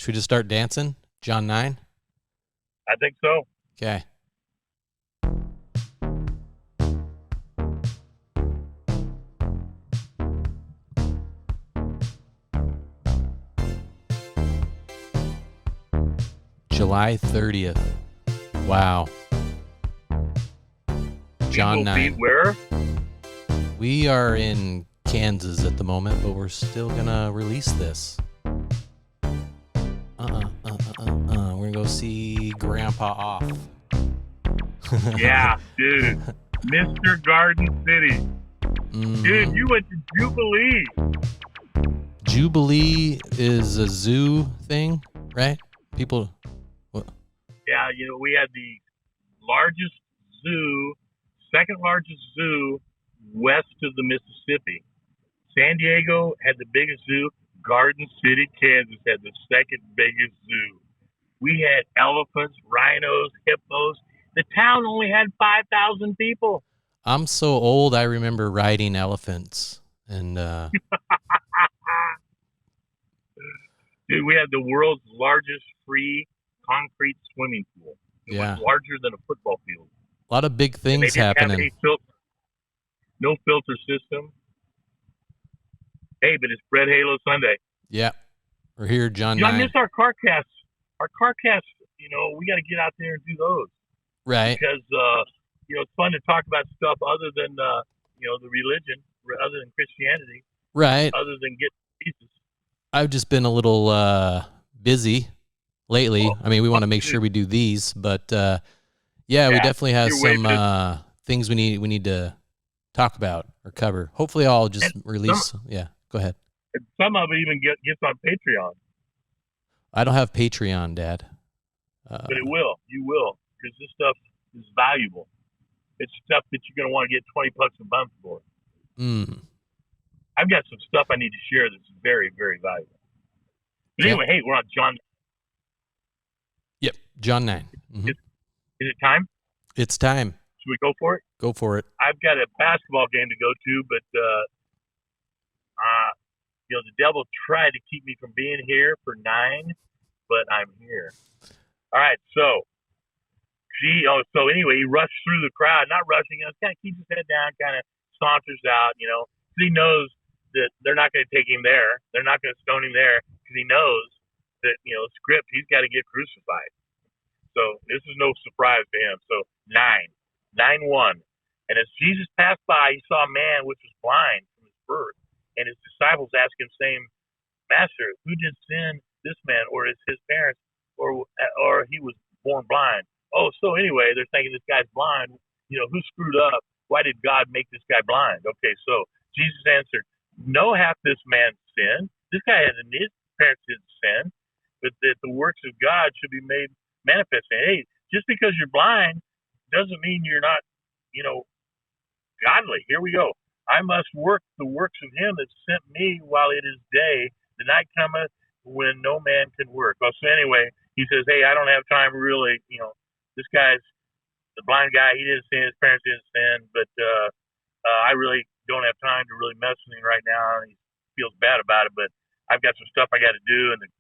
Should we just start dancing? John 9? I think so. Okay. July 30th. Wow. John 9. Where? We are in Kansas at the moment, but we're still gonna release this. We're gonna go see Grandpa off. Yeah, dude. Mr. Garden City. Dude, you went to Jubilee. Jubilee is a zoo thing, right? People. What? Yeah, we had the largest zoo, second largest zoo west of the Mississippi. San Diego had the biggest zoo. Garden City, Kansas had the second biggest zoo. We had elephants, rhinos, hippos. The town only had 5,000 people. I'm so old, I remember riding elephants. And Dude, we had the world's largest free concrete swimming pool. It was larger than a football field. A lot of big things happening. No filter system. Hey, but it's Bretthalo Sunday. Yeah. We're here, John 9. I miss our car casts. Our car casts, we got to get out there and do those. Right. Because, it's fun to talk about stuff other than, the religion, other than Christianity. Right. Other than getting pieces. I've just been a little busy lately. I mean, we want to make sure we do these, but we definitely have some things we need to talk about or cover. Hopefully I'll just release. Go ahead. And some of it even gets on Patreon. I don't have Patreon, Dad. But it will. You will. Because this stuff is valuable. It's stuff that you're going to want to get $20 a month for. I've got some stuff I need to share that's very, very valuable. But anyway, hey, we're on John. Yep, John 9. Mm-hmm. Is it time? It's time. Should we go for it? Go for it. I've got a basketball game to go to, but the devil tried to keep me from being here for 9, but I'm here. All right, so anyway, he rushed through the crowd, not rushing, kind of keeps his head down, kind of saunters out, because he knows that they're not going to take him there. They're not going to stone him there because he knows that, script, he's got to get crucified. So this is no surprise to him. So 9-1. And as Jesus passed by, he saw a man which was blind from his birth. And his disciples asked him, saying, Master, who did sin, this man, or is his parents, or he was born blind? Oh, so anyway, they're thinking this guy's blind. Who screwed up? Why did God make this guy blind? Okay, so Jesus answered, no hath this man sinned. This guy hasn't, his parents didn't sin, but that the works of God should be made manifest. And hey, just because you're blind doesn't mean you're not, godly. Here we go. I must work the works of him that sent me while it is day. The night cometh when no man can work. Well, so anyway, he says, hey, I don't have time really, this guy's the blind guy. He didn't sin. His parents didn't sin, but I really don't have time to really mess with him right now. He feels bad about it, but I've got some stuff I got to do, and it's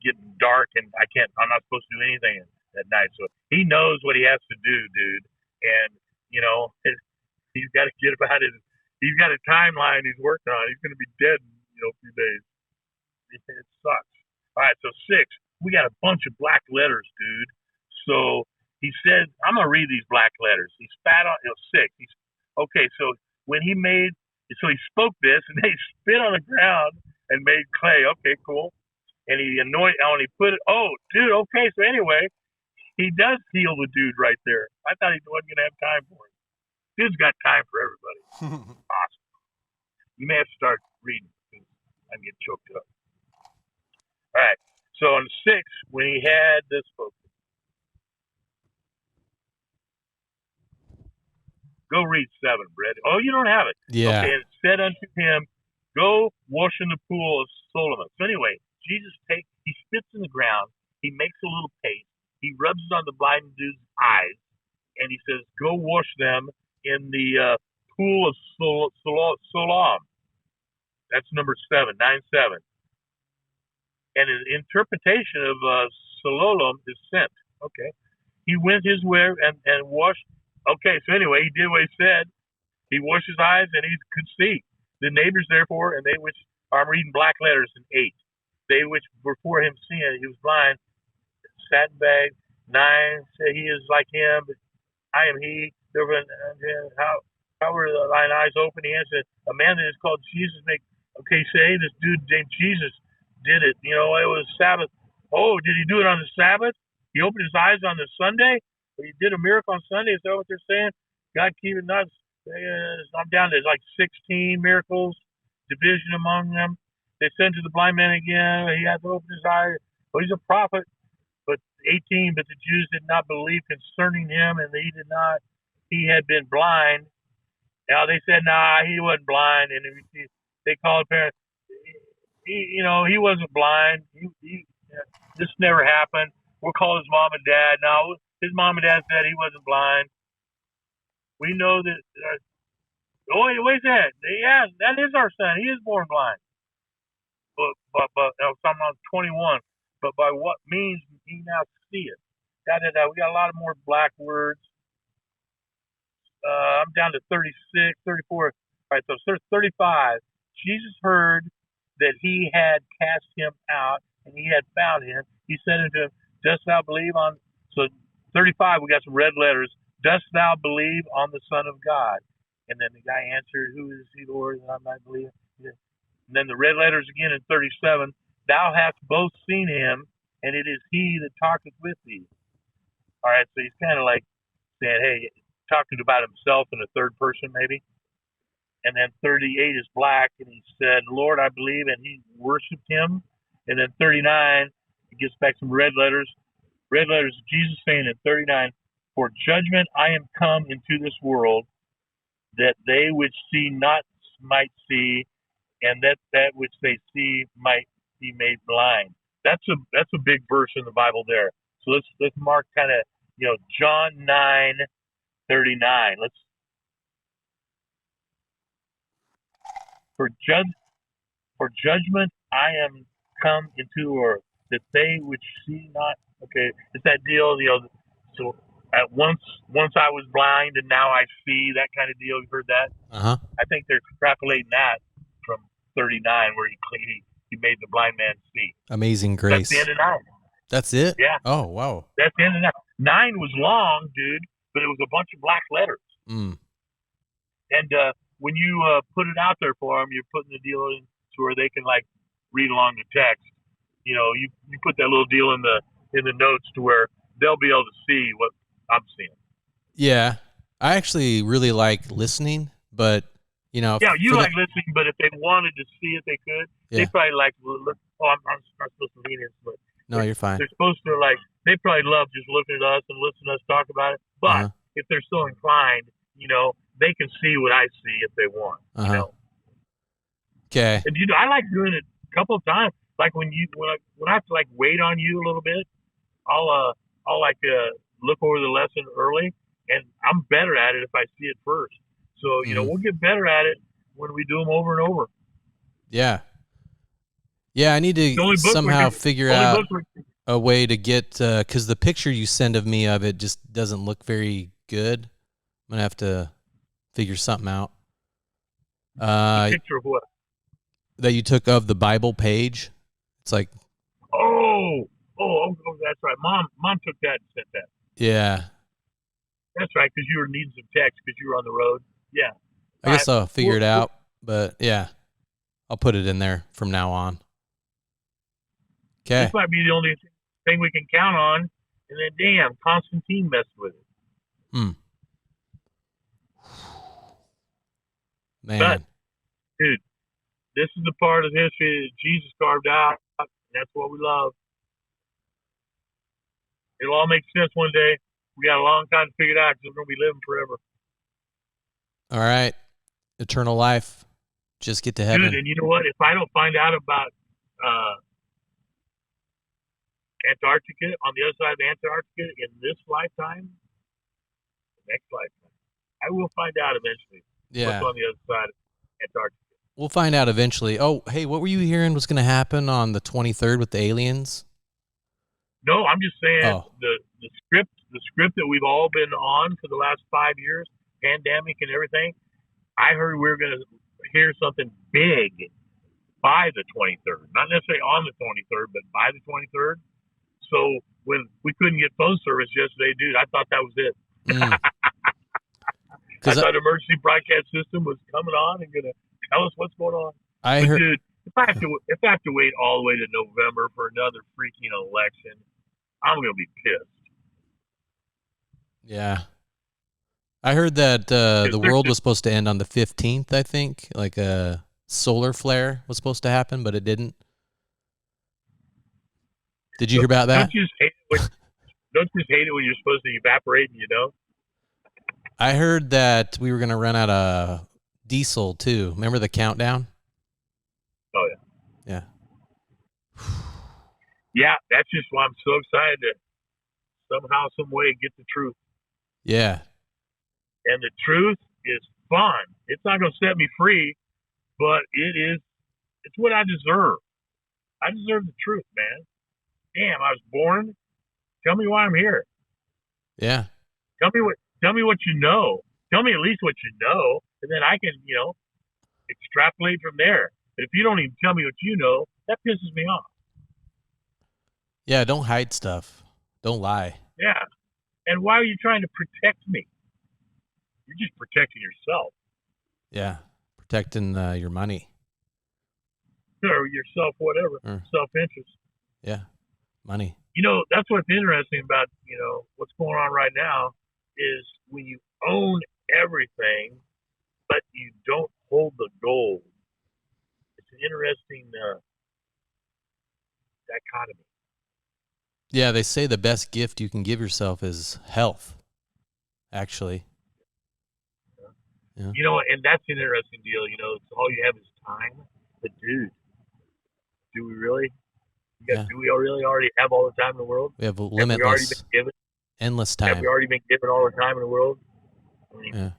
getting dark, and I'm not supposed to do anything at night. So he knows what he has to do, dude. And, he's got to get about it. He's got a timeline he's working on. He's going to be dead in, a few days. It sucks. All right, so 6. We got a bunch of black letters, dude. So he said, I'm going to read these black letters. He spat on, 6. Okay, so he spoke this, and they spit on the ground and made clay. Okay, cool. And he anointed, and he put it, okay, so anyway, he does heal the dude right there. I thought he wasn't going to have time for it. Dude's got time for everybody. Awesome. You may have to start reading because I'm getting choked up. All right. So on 6, when he had this spoken, go read 7, Brett. Oh, you don't have it. Yeah. Okay. And it said unto him, go wash in the pool of Solomon. So anyway, Jesus he spits in the ground. He makes a little paste. He rubs it on the blind dude's eyes, and he says, go wash them in the pool of Siloam. That's number 7, 9-7. and his interpretation of Sololom is sent. Okay. He went his way and washed. Okay, so anyway, he did what he said. He washed his eyes and he could see. The neighbors, therefore, and they which, I'm reading black letters in 8. They which before him seeing, he was blind, sat in bag. 9 said he is like him, but I am he. How were thine eyes open? He answered, a man that is called Jesus okay, say this dude named Jesus did it. You know, it was Sabbath. Oh, did he do it on the Sabbath? He opened his eyes on the Sunday? He did a miracle on Sunday? Is that what they're saying? God keep it nuts. I'm down to like 16 miracles, division among them. They sent to the blind man again. He had to open his eyes. Oh, he's a prophet. But 18, but the Jews did not believe concerning him, and he had been blind. Now they said, nah, he wasn't blind. And they called parents. He wasn't blind. This never happened. We'll call his mom and dad. No, his mom and dad said he wasn't blind. We know that. Wait a minute. Yeah, that is our son. He is born blind. But Psalm 21. But by what means he now seeth? We got a lot of more black words. I'm down to 36, 34. All right, so 35. Jesus heard that he had cast him out, and he had found him. He said unto him, dost thou believe on... So 35, we got some red letters. Dost thou believe on the Son of God? And then the guy answered, who is he, Lord, that I might believe? And then the red letters again in 37. Thou hast both seen him, and it is he that talketh with thee. All right, so he's kind of like saying, hey, talking about himself in the third person maybe. And then 38 is black, and he said, Lord, I believe, and he worshipped him. And then 39, he gets back some red letters. Red letters, Jesus saying in 39, for judgment I am come into this world, that they which see not might see, and that which they see might be made blind. That's a big verse in the Bible there. So let's mark kind of, John 9:39. For judgment I am come into earth, that they which see not. Okay, it's that deal. So at once I was blind and now I see, that kind of deal. You've heard that? Uh-huh. I think they're extrapolating that from 39, where he made the blind man see. Amazing Grace. That's the end of 9. That's it? Yeah. Oh, wow. That's the end of 9. 9 was long, dude, but it was a bunch of black letters. Mm. And when you put it out there for them, you're putting the deal in to where they can like read along the text. You put that little deal in the notes to where they'll be able to see what I'm seeing. Yeah, I actually really like listening, but yeah, you like listening, but if they wanted to see it, they could. Yeah. They probably like. I'm not supposed to lean into it. No, you're fine. They're supposed to they probably love just looking at us and listening to us talk about it. But if they're so inclined, they can see what I see if they want. Okay. And I like doing it a couple of times. Like when I have to wait on you a little bit, I'll look over the lesson early, and I'm better at it if I see it first. So we'll get better at it when we do them over and over. Yeah. Yeah, I need to somehow figure out a way to get, because the picture you send of me of it just doesn't look very good. I'm going to have to figure something out. A picture of what? That you took of the Bible page. It's like... Oh, that's right. Mom took that and sent that. Yeah. That's right, because you were needing some text because you were on the road. Yeah. I guess I'll figure it out, but yeah, I'll put it in there from now on. Okay. This might be the only thing we can count on, and then damn, Constantine messed with it. Man. But, dude, this is the part of history that Jesus carved out, and that's what we love. It'll all make sense one day. We got a long time to figure it out because we're going to be living forever. All right. Eternal life. Just get to heaven. Dude, and you know what? If I don't find out about Antarctica, on the other side of Antarctica in this lifetime, the next lifetime, I will find out eventually what's on the other side of Antarctica. We'll find out eventually. Oh, hey, what were you hearing was going to happen on the 23rd with the aliens? No, I'm just saying the script that we've all been on for the last 5 years, pandemic and everything. I heard we were going to hear something big by the 23rd, not necessarily on the 23rd, but by the 23rd. So when we couldn't get phone service yesterday, dude, I thought that was it. I thought the emergency broadcast system was coming on and going to tell us what's going on. Dude, if I have to wait all the way to November for another freaking election, I'm going to be pissed. Yeah. I heard that the world was supposed to end on the 15th, I think. Like a solar flare was supposed to happen, but it didn't. Did you hear about that? Don't you just hate it when you're supposed to evaporate and you don't? I heard that we were going to run out of diesel, too. Remember the countdown? Oh, yeah. Yeah, that's just why I'm so excited to somehow, some way get the truth. Yeah. And the truth is fun. It's not going to set me free, but it's what I deserve. I deserve the truth, man. Damn, I was born. Tell me why I'm here. Yeah. Tell me what you know. Tell me at least what you know, and then I can, extrapolate from there. But if you don't even tell me what you know, that pisses me off. Yeah, don't hide stuff. Don't lie. Yeah. And why are you trying to protect me? You're just protecting yourself. Yeah. Protecting your money. Or yourself, whatever. Self-interest. Yeah. Money. That's what's interesting about, what's going on right now is when you own everything, but you don't hold the gold. It's an interesting dichotomy. Yeah, they say the best gift you can give yourself is health, actually. Yeah. And that's an interesting deal. It's all you have is time. But, dude, do we really? Do we really already have all the time in the world? We have limitless, have we already been given? Endless time. Have we already been given all the time in the world? I mean, I've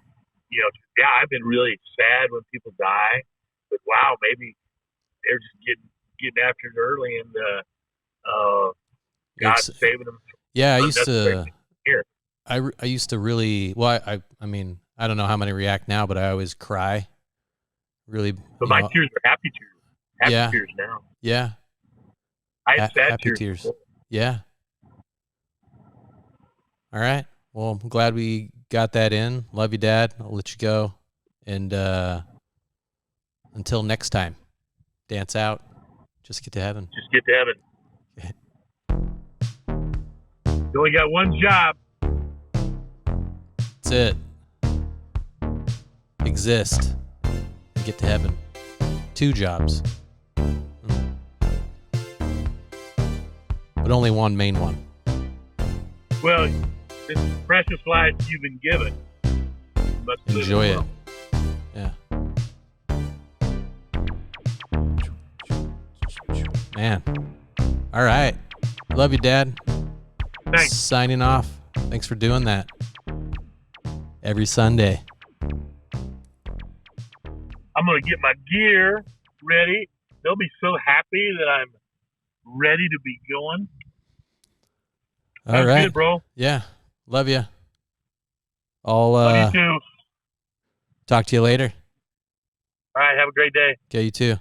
been really sad when people die. But, wow, maybe they're just getting after it early and God's saving them. Yeah, I used to really, well, I mean, I don't know how many react now, but I always cry. Really. But my tears are happy tears. Happy tears now. Yeah. I had sad happy tears. Yeah. All right. Well, I'm glad we got that in. Love you, Dad. I'll let you go. And until next time, dance out. Just get to heaven. Just get to heaven. You only got one job. That's it. Exist. Get to heaven. 2 jobs. But only one main one. Well, this precious life you've been given. You must enjoy it. Yeah. Man. All right. Love you, Dad. Thanks. Signing off. Thanks for doing that. Every Sunday. I'm going to get my gear ready. They'll be so happy that I'm ready to be going. All right. Good, bro. Yeah. Love you. I'll Love you too. Talk to you later. All right. Have a great day. Okay, you too.